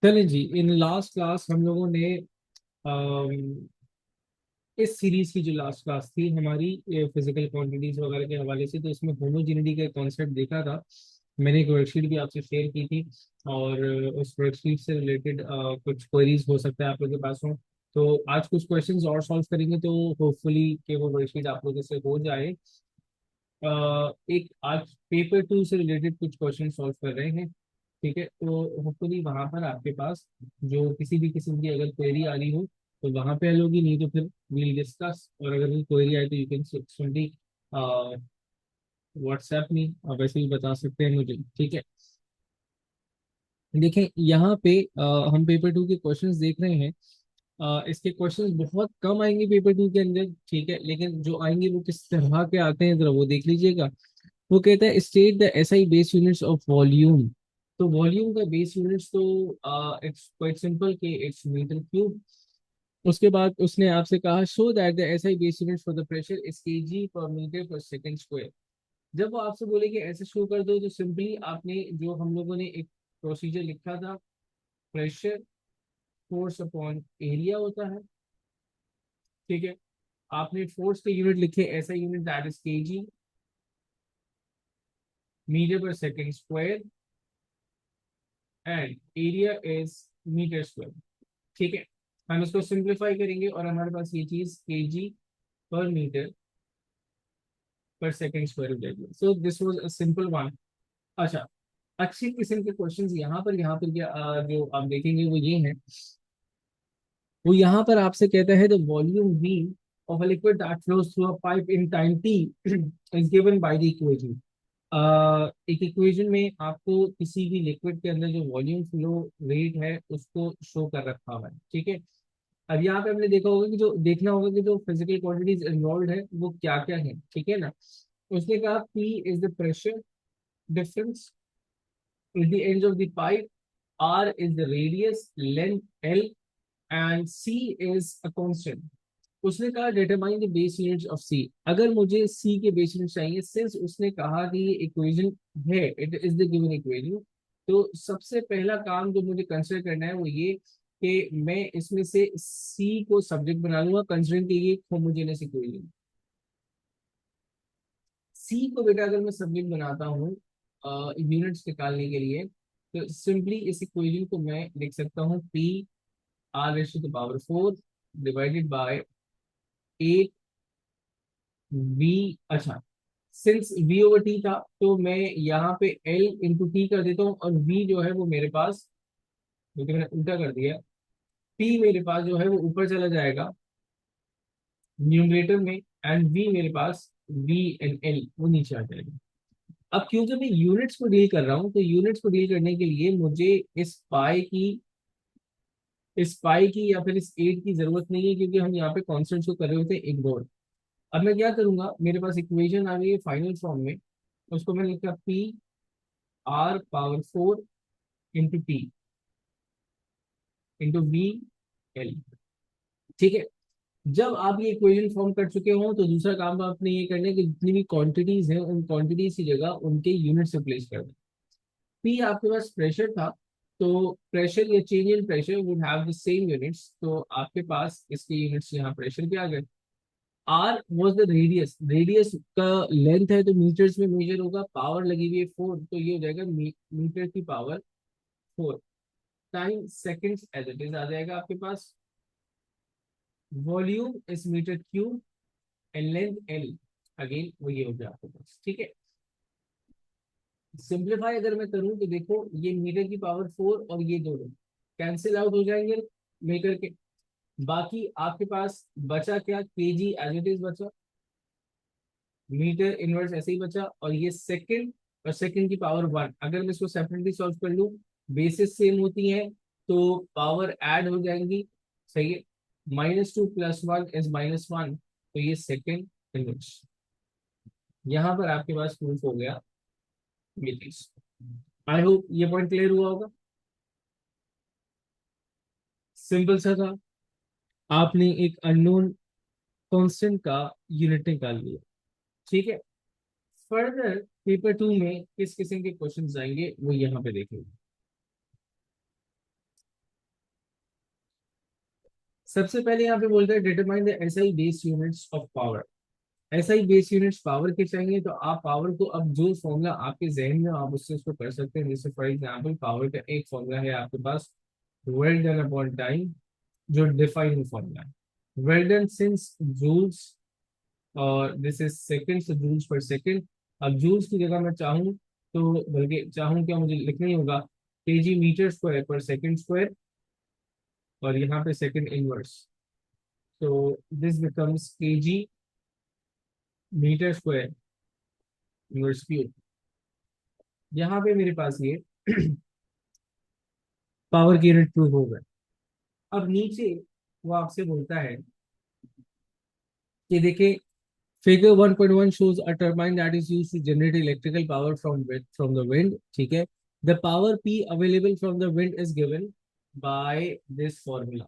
चलें जी, in last class हम लोगों ने अम, इस सीरीज की जो लास्ट क्लास थी हमारी फिजिकल क्वांटिटीज वगैरह के हवाले से, तो इसमें होमोजेनिटी का कॉन्सेप्ट देखा था। मैंने एक वर्कशीट भी आपसे शेयर की थी, और उस वर्कशीट से रिलेटेड कुछ क्वेरीज हो सकता है आप लोगों के पास हो। तो आज कुछ क्वेश्चंस और सॉल्व करेंगे, तो होपफुली कि वो वर्कशीट आप लोगों से हो जाए। एक आज पेपर टू से रिलेटेड कुछ क्वेश्चन सॉल्व कर रहे हैं। ठीक है, तो होपफुली वहां पर आपके पास जो किसी भी किस्म की अगर क्वेरी आ रही हो तो वहां पे हल होगी, नहीं तो फिर वील डिस्कस। और अगर कोई क्वेरी आए तो यू कैन सिंपली व्हाट्सएप में वैसे ही बता सकते हैं मुझे। ठीक है, देखें यहाँ पे हम पेपर टू के क्वेश्चंस देख रहे हैं। इसके क्वेश्चंस बहुत कम आएंगे पेपर टू के अंदर, ठीक है, लेकिन जो आएंगे वो किस तरह के आते हैं जरा वो देख लीजिएगा। वो कहता है state the SI base units of volume. तो वॉल्यूम का बेस यूनिट्स तो इट्स क्वाइट सिंपल कि इट्स मीटर क्यूब। उसके बाद उसने आपसे कहा show that the SI base units for the pressure is KG per metre per second square. जब वो आपसे बोले कि ऐसे शो कर दो, तो सिंपली आपने जो हम लोगों ने एक प्रोसीजर लिखा था, प्रेशर फोर्स अपॉन एरिया होता है। ठीक है, आपने फोर्स के यूनिट लिखे, ऐसा unit that is kg meter per second square, and area is meter square. ठीक है, हम इसको सिंप्लीफाई करेंगे और हमारे पास ये चीज KG per metre per second square हो जाएगी। So this was a simple one. अच्छा, अच्छी किस्म के क्वेश्चंस यहाँ पर जो आप देखेंगे वो ये हैं। वो यहाँ पर आपसे कहता है the volume we of a liquid that flows through a pipe in time T is given by the equation. एक इक्वेशन में आपको किसी भी लिक्विड के अंदर जो वॉल्यूम फ्लो रेट है उसको शो कर रखा हुआ है। ठीक है, अब यहाँ पे हमने देखा होगा कि जो देखना होगा कि जो फिजिकल क्वांटिटीज इन्वॉल्व है वो क्या क्या है। ठीक है ना, उसने कहा P is the pressure difference in the ends of the pipe, R is the radius, length L, and C is a constant. उसने कहा determine the base units of C. अगर मुझे C के बेस यूनिट चाहिए, since उसने कहा कि ये इक्वेशन है, it is the given equation, तो सबसे पहला काम जो मुझे कंसिडर करना है वो ये कि मैं इसमें से C को सब्जेक्ट बना लूंगा, कंसिडरिंग कि ये होमोजेनियस इक्वेशन। सी को बेटा अगर मैं सब्जेक्ट बनाता हूँ यूनिट्स निकालने के लिए, तो सिंपली इस इक्वेशन को मैं लिख सकता हूँ P R raise to the power four divided by eight V. अच्छा, सिंस वी ओवर टी था तो मैं यहाँ पे एल इंटू टी कर देता हूँ, और वी जो है वो मेरे पास, क्योंकि मैंने उल्टा कर दिया, पी मेरे पास जो है वो ऊपर चला जाएगा न्यूमरेटर में, एंड वी मेरे पास वी एंड एल वो नीचे आ जाएगा। अब क्योंकि मैं यूनिट्स को डील कर रहा हूं, तो यूनिट्स को डील करने के लिए मुझे इस पाई की या फिर इस एट की जरूरत नहीं है, क्योंकि हम यहाँ पे कॉन्स्टेंट्स को कर रहे होते हैं इग्नोर। अब मैं क्या करूंगा, मेरे पास इक्वेशन आ गई है फाइनल फॉर्म में, उसको मैंने लिखा P R power four into T into V L. ठीक है, जब आप ये इक्वेशन फॉर्म कर चुके हो तो दूसरा काम आपने ये करना है कि जितनी भी क्वांटिटीज हैं उन क्वांटिटीज की जगह उनके यूनिट्स रिप्लेस कर दें। पी आपके पास प्रेशर था, तो प्रेशर या change in pressure would have the same units, तो आपके पास इसके यूनिट्स यहाँ प्रेशर के आ गए। R was the radius, radius का लेंथ है तो मीटर्स में मेजर होगा, पावर लगी हुई है फोर, तो ये हो जाएगा मीटर की power four. Time seconds as it is आ जाएगा आपके पास। Volume is meter cube, and length L, again वो ये हो गया आपके पास। ठीक है, सिंप्लीफाई अगर मैं करूं तो देखो ये मीटर की पावर फोर और ये दोनों कैंसिल आउट हो जाएंगे मीटर के। बाकी आपके पास बचा क्या, केजी एज इट इज बचा, मीटर इनवर्स ऐसे ही बचा, और ये सेकंड और सेकंड की पावर वन। अगर मैं इसको सेपरेटली सॉल्व कर लूं, बेसिस सेम होती है तो पावर ऐड हो जाएंगी। सही है, -2 + 1 इज -1, तो ये सेकंड इनवर्स। यहाँ पर आपके पास प्रूफ हो गया ये चीज। आई होप ये पॉइंट क्लियर हुआ होगा। सिंपल सा था, आपने एक अननोन कांस्टेंट का यूनिट निकाल लिया। ठीक है, फर्दर पेपर टू में किस किस्म के क्वेश्चन आएंगे वो यहाँ पे देखेंगे। सबसे पहले यहाँ पे बोलते हैं determine the SI base units of power. SI base units power के चाहिए, तो आप पावर को अब जो फॉर्मूला आपके जहन में आप उससे उसको कर सकते हैं। जैसे फॉर एग्जांपल पावर का एक फॉर्मूला है आपके पास, वर्क डन अपॉन टाइम, जो डिफाइन फॉर्मूला है। वर्क डन सिंस जूल्स और this is second, joules per second. अब जूल्स की जगह मैं चाहूँ तो, बल्कि चाहूँ क्या, मुझे लिखना ही होगा KG metre square per second square, और यहाँ पे सेकंड इनवर्स। तो this becomes KG metre square inverse cube. यहाँ पे मेरे पास ये पावर की यूनिट प्रूव हो गए। अब नीचे वो आपसे बोलता है कि देखिए figure 1.1 shows a turbine that is used to generate electrical power from the wind, ठीक है। The power P available from the wind is given by this formula।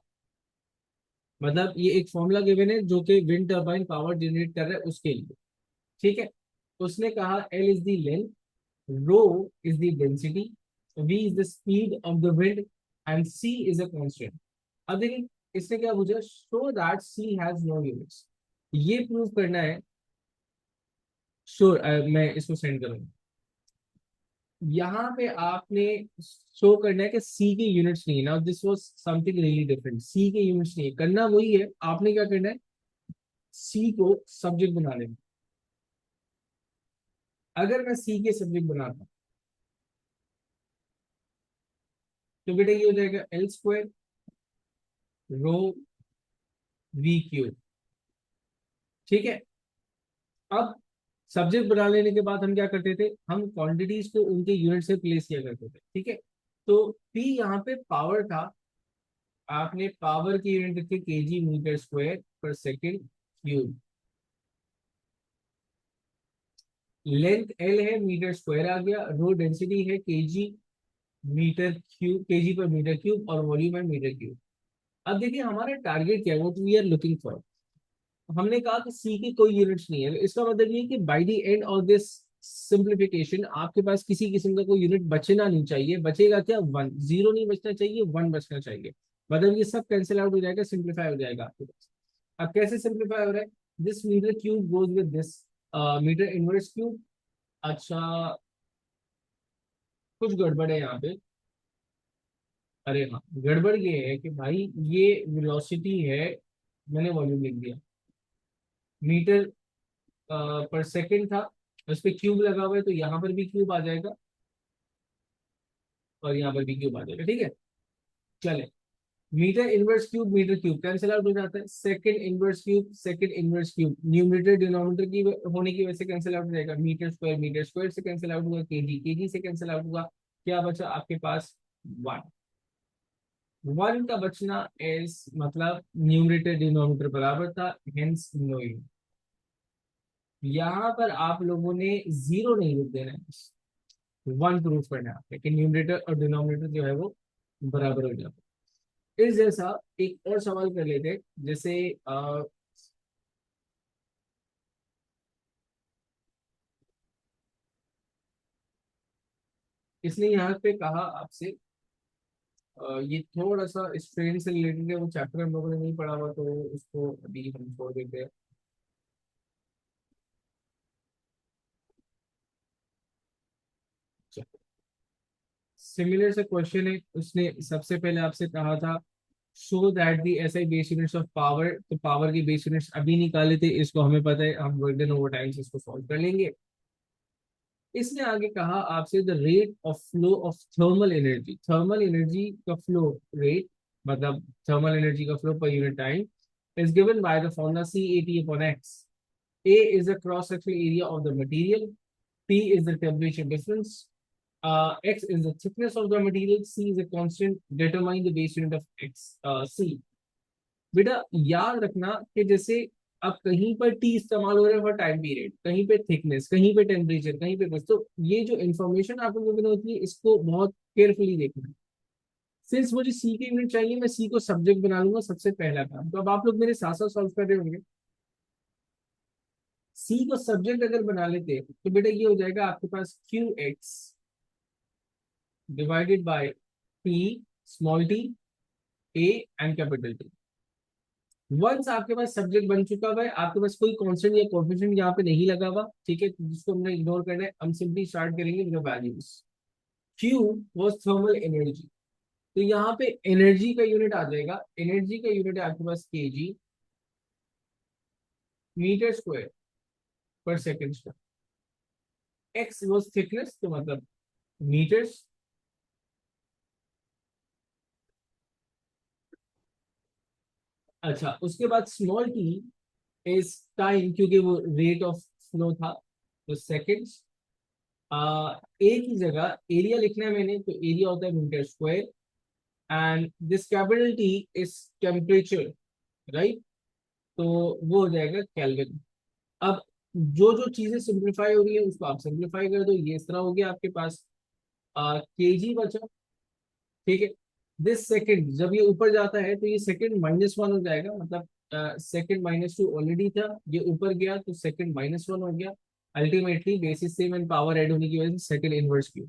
मतलब ये एक फॉर्मूला गिवन है जो कि विंड टर्बाइन पावर जनरेट कर रहा है उसके लिए, ठीक है। उसने कहा L is the length, rho is the density, V is the speed of the wind and C is a constant. अब देखिए इसने क्या पूछा, show that C has no units. ये प्रूव करना है। श्योर मैं इसको सेंड करूंगा। यहाँ पे आपने शो करना है कि सी के यूनिट्स नहीं है ना, this was something really different. C के यूनिट्स नहीं है, करना वही है, आपने क्या करना है, सी को सब्जेक्ट बना लेना। अगर मैं सी के सब्जेक्ट बनाता हूं, तो बेटा ये हो जाएगा L square rho V cube, ठीक है। अब सब्जेक्ट बना लेने के बाद हम क्या करते थे, हम क्वांटिटीज को उनके यूनिट से प्लेस किया करते थे, ठीक है। तो पी यहाँ पे पावर था, आपने पावर की यूनिट रखी KG metre square per second cube. Length L है, मीटर स्क्वायर आ गया। रो डेंसिटी है KG metre cube, KG per metre cube, और वॉल्यूम है मीटर क्यूब। अब देखिए हमारा टारगेट क्या है, what we are looking for. हमने कहा कि सी की कोई यूनिट्स नहीं है, इसका मतलब ये कि by the end of this simplification आपके पास किसी किस्म का कोई यूनिट बचना नहीं चाहिए। बचेगा क्या, वन, जीरो नहीं बचना चाहिए, वन बचना चाहिए। मतलब ये सब कैंसिल आउट हो जाएगा, सिंप्लीफाई हो जाएगा आपके पास। अब कैसे सिंप्लीफाई हो रहा है, this metre cube goes with this metre inverse cube. अच्छा, कुछ गड़बड़ है यहाँ पे। अरे हाँ, गड़बड़ ये है कि भाई ये वेलोसिटी है, मैंने वॉल्यूम लिख दिया। मीटर पर सेकंड था, उस पे क्यूब लगा हुआ है, तो यहाँ पर भी क्यूब आ जाएगा और यहाँ पर भी क्यूब आ जाएगा, ठीक है। चले, metre inverse cube metre cube cancel out हो जाता है। Second inverse cube second inverse cube, numerator denominator की होने की वजह से कैंसिल आउट हो जाएगा। मीटर स्क्वायर से कैंसिल आउट हुआ, केजी केजी से कैंसिल आउट हुआ। क्या बचा आपके पास, वन। वन का बचना इज मतलब न्यूमरेटर डिनोमिनेटर बराबर था, हेंस नो यूनिट। यहाँ पर आप लोगों ने जीरो नहीं लिख देना है, वन प्रूफ करना है लेकिन न्यूमरेटर और डिनोमिनेटर जो है वो बराबर हो जाता है। इस जैसा एक और सवाल कर लेते हैं, जैसे इसने यहाँ पे कहा आपसे, ये थोड़ा सा स्ट्रेन से रिलेटेड है, वो चैप्टर हम लोगों ने नहीं पढ़ा हुआ, तो उसको अभी हम छोड़ देते हैं। सिमिलर से क्वेश्चन है, उसने सबसे पहले आपसे कहा था show that the SI base units of power. तो पावर की बेस यूनिट्स अभी निकाले थे, इसको हमें पता है, हम वर्क डन ओवर टाइम से इसको सॉल्व कर लेंगे। इसने आगे कहा आपसे the rate of flow of thermal energy, thermal energy का फ्लो रेट, मतलब थर्मल एनर्जी का flow per unit time is given by the formula CAT upon X. A is the cross-sectional area of the material. P is the temperature difference. X is the thickness of the material. C is a constant. Determine the base unit of X. C. बेटा याद रखना कि जैसे अब कहीं पर T इस्तेमाल हो रहा है फॉर टाइम पीरियड, कहीं पे थिकनेस, कहीं पे टेम्परेचर, कहीं पे कुछ, तो ये जो इन्फॉर्मेशन आपको गिवन होती है इसको बहुत केयरफुली देखना है। सिंस मुझे सी की यूनिट चाहिए, मैं सी को सब्जेक्ट बना लूंगा सबसे पहला काम। तो अब आप लोग मेरे साथ साथ सॉल्व कर रहे होंगे। सी को सब्जेक्ट अगर बना लेते तो बेटा ये हो जाएगा आपके पास Q X divided by T small T A and capital T. Once आपके पास सब्जेक्ट बन चुका हुआ है, आपके पास कोई कांस्टेंट या कोएफिशिएंट यहाँ पे नहीं लगा हुआ, ठीक है, जिसको हमने इग्नोर करना है, हम सिंपली स्टार्ट करेंगे with values. Q was thermal energy, तो यहाँ पे एनर्जी का यूनिट आ जाएगा, एनर्जी का यूनिट है आपके पास KG metre square per second square. X was thickness, तो मतलब मीटर्स। अच्छा, उसके बाद स्मॉल टी इज टाइम, क्योंकि वो रेट ऑफ फ्लो था, तो सेकंड्स। ए की जगह एरिया लिखना है मैंने, तो एरिया होता है metre square, and this capital T is temperature, right, तो वो हो जाएगा केल्विन। अब जो जो चीजें सिंप्लीफाई हो रही है उसको आप सिंप्लीफाई कर दो, ये इस तरह हो गया आपके पास, केजी बचा, ठीक है। दिस सेकंड जब ये ऊपर जाता है तो ये सेकंड -1 हो जाएगा, मतलब सेकंड -2 ऑलरेडी था, ये ऊपर गया तो सेकंड -1 हो गया। Ultimately basis same and power add होने की वजह से सेकंड इनवर्स क्यूब।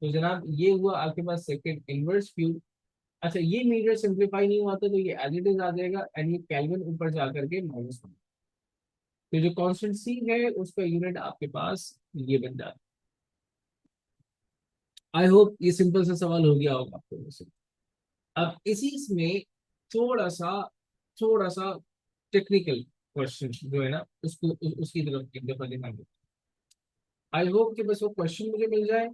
तो जनाब ये हुआ आपके पास सेकंड इनवर्स क्यूब। अच्छा, ये मीटर सिंप्लीफाई नहीं हुआ था तो ये एज इट इज आ जाएगा, एंड ये केल्विन ऊपर जा करके -1। तो जो कांस्टेंट सी है उसका यूनिट आपके पास ये बन जाता है। आई होप ये सिंपल सा सवाल हो गया होगा आपको वैसे। अब इसी में थोड़ा सा थोड़ा सा टेक्निकल क्वेश्चन जो है ना, उसकी तरफ एक दफा ध्यान दो। आई होप कि बस वो क्वेश्चन मुझे मिल जाए।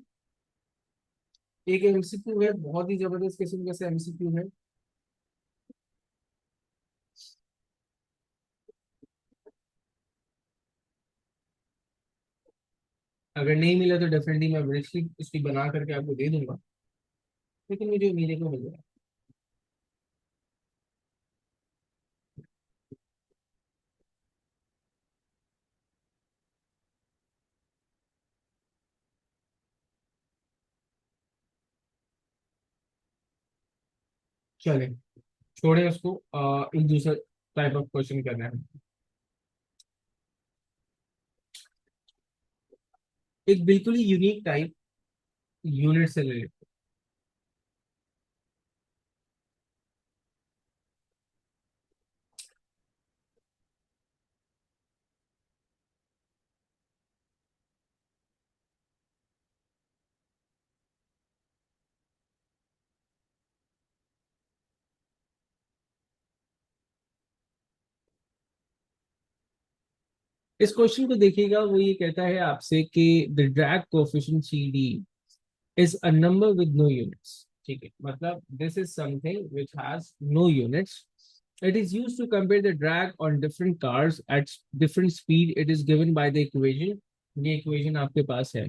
एक एमसीक्यू है, बहुत ही जबरदस्त किस्म का एमसीक्यू है। अगर नहीं मिला तो डेफिनेटली मैं ब्रेडशीट उसकी बना करके आपको दे दूंगा, लेकिन मुझे उम्मीद है कि मिल जाए। चले, छोड़े उसको, एक दूसरा टाइप ऑफ क्वेश्चन करना है। एक बिल्कुल ही यूनिक टाइप, यूनिट से रिलेटेड। इस क्वेश्चन को देखिएगा, वो ये कहता है आपसे कि the drag coefficient C D is a number with no units, ठीक है, मतलब this is something which has no units. It is used to compare the drag on different cars at different speed. It is given by the equation, ये equation आपके पास है,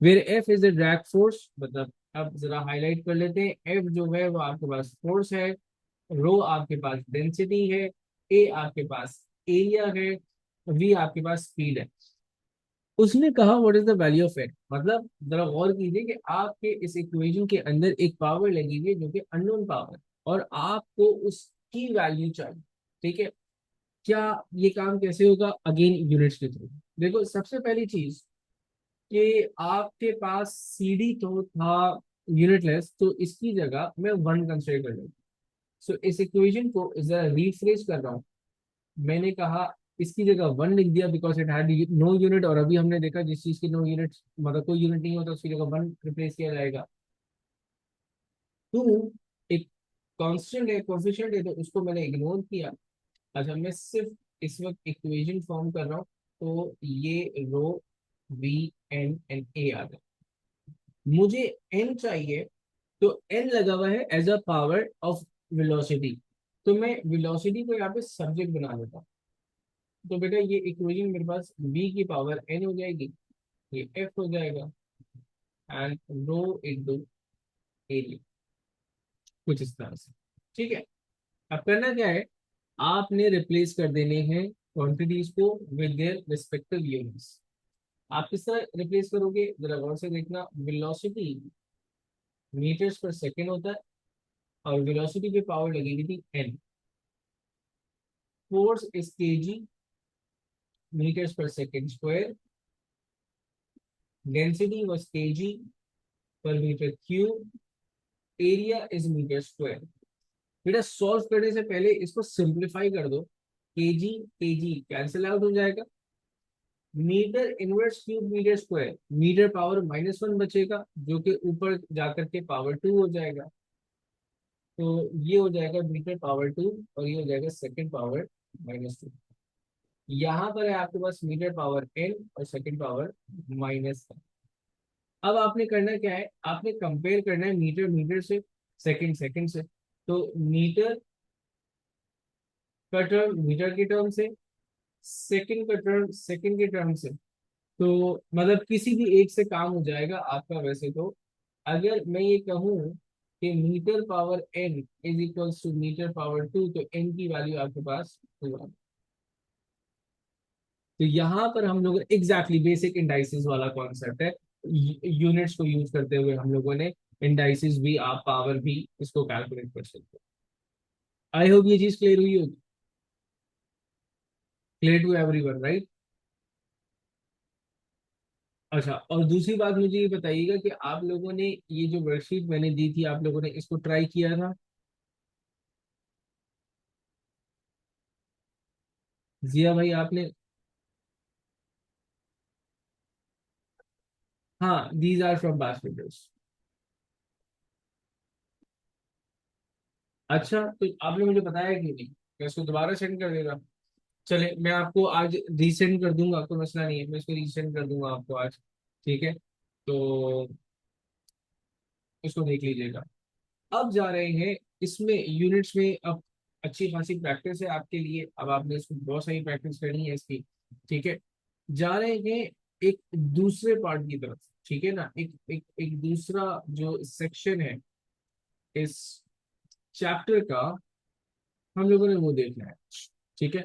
where F is the drag force, मतलब अब जरा highlight कर लेते हैं, F जो है वो आपके पास फोर्स है, रो आपके पास डेंसिटी है, A आपके पास एरिया है, V आपके पास स्पीड है। उसने कहा what is the value of eight, मतलब जरा गौर कीजिए कि आपके इस इक्वेशन के अंदर एक पावर लगी हुई है जो कि अननोन पावर, और आपको उसकी वैल्यू चाहिए, ठीक है। क्या ये काम कैसे होगा? अगेन यूनिट्स के थ्रू। देखो, सबसे पहली चीज कि आपके पास सीडी तो था यूनिटलेस, तो इसकी जगह मैं वन कंसिडर कर लूँ। सो इस इक्वेशन को जरा रीफ्रेश कर रहा हूँ। मैंने कहा इसकी जगह वन लिख दिया because it had no unit, और अभी हमने देखा जिस चीज की नो यूनिट, मतलब कोई यूनिट नहीं होता, उसकी जगह वन रिप्लेस किया जाएगा। टू एक कांस्टेंट है, कोफिशिएंट है, तो उसको मैंने इग्नोर किया। अच्छा, मैं सिर्फ इस वक्त इक्वेशन फॉर्म कर रहा हूँ, तो ये rho V N N A आ गया। मुझे एन चाहिए, तो एन लगा हुआ है as a power of velocity, तो मैं वेलोसिटी को यहाँ पे सब्जेक्ट बना लेता हूँ। तो बेटा ये इक्वेशन मेरे पास v की पावर n हो जाएगी, ये f हो जाएगा, एंड रो इंटू एरिया, कुछ इस तरह से, ठीक है। अब करना क्या है, आपने रिप्लेस कर देने हैं क्वांटिटीज को विद देयर रिस्पेक्टिव यूनिट्स। आप किस तरह रिप्लेस करोगे, जरा गौर से देखना। वेलोसिटी मीटर्स पर सेकेंड होता है, और वेलोसिटी पे पावर लगी हुई थी n, force is kg meters per second square, density was kg per meter cube, area is meter square. बेटा सॉल्व करने से पहले इसको सिंप्लीफाई कर दो, केजी कैंसिल आउट हो जाएगा, metre inverse cube metre square, metre power -1 बचेगा जो कि ऊपर जाकर के पावर 2 हो जाएगा। तो ये हो जाएगा मीटर पावर 2 और ये हो जाएगा सेकंड पावर -2। यहाँ पर है आपके पास मीटर पावर n और सेकंड पावर -1। अब आपने करना क्या है, आपने कंपेयर करना है मीटर मीटर से, सेकंड सेकंड से। तो मीटर का टर्म मीटर के टर्म से, सेकंड का टर्म सेकंड के टर्म से। तो मतलब किसी भी एक से काम हो जाएगा आपका। वैसे तो अगर मैं ये कहूँ कि metre power n is equals to metre power 2, तो n की वैल्यू आपके पास 2 आ। तो यहाँ पर हम लोग एग्जैक्टली बेसिक इंडाइसिस वाला कॉन्सेप्ट है, यूनिट्स को यूज करते हुए हम लोगों ने इंडाइसिस भी, आप पावर भी इसको कैलकुलेट कर सकते हो। आई होप ये चीज क्लियर हुई होगी, क्लियर टू एवरीवन राइट। अच्छा, और दूसरी बात मुझे ये बताइएगा कि आप लोगों ने ये जो वर्कशीट मैंने दी थी, आप लोगों ने इसको ट्राई किया था? जिया भाई आपने? हाँ, दीज आर फ्रॉम बास्केटबॉल्स। अच्छा, तो आपने मुझे बताया कि नहीं, मैं इसको दोबारा सेंड कर देगा। चले, मैं आपको आज रीसेंड कर दूंगा, कोई मसला नहीं है, मैं इसको रीसेंड कर दूंगा आपको आज। ठीक है, तो इसको देख लीजिएगा। अब जा रहे हैं इसमें यूनिट्स में। अब अच्छी खासी प्रैक्टिस है आपके लिए, अब आपने इसको बहुत सारी प्रैक्टिस करनी है इसकी। ठीक है, जा रहे हैं एक दूसरे पार्ट की तरफ। ठीक है ना, एक एक एक दूसरा जो सेक्शन है इस चैप्टर का, हम लोगों ने वो देखना है। ठीक है,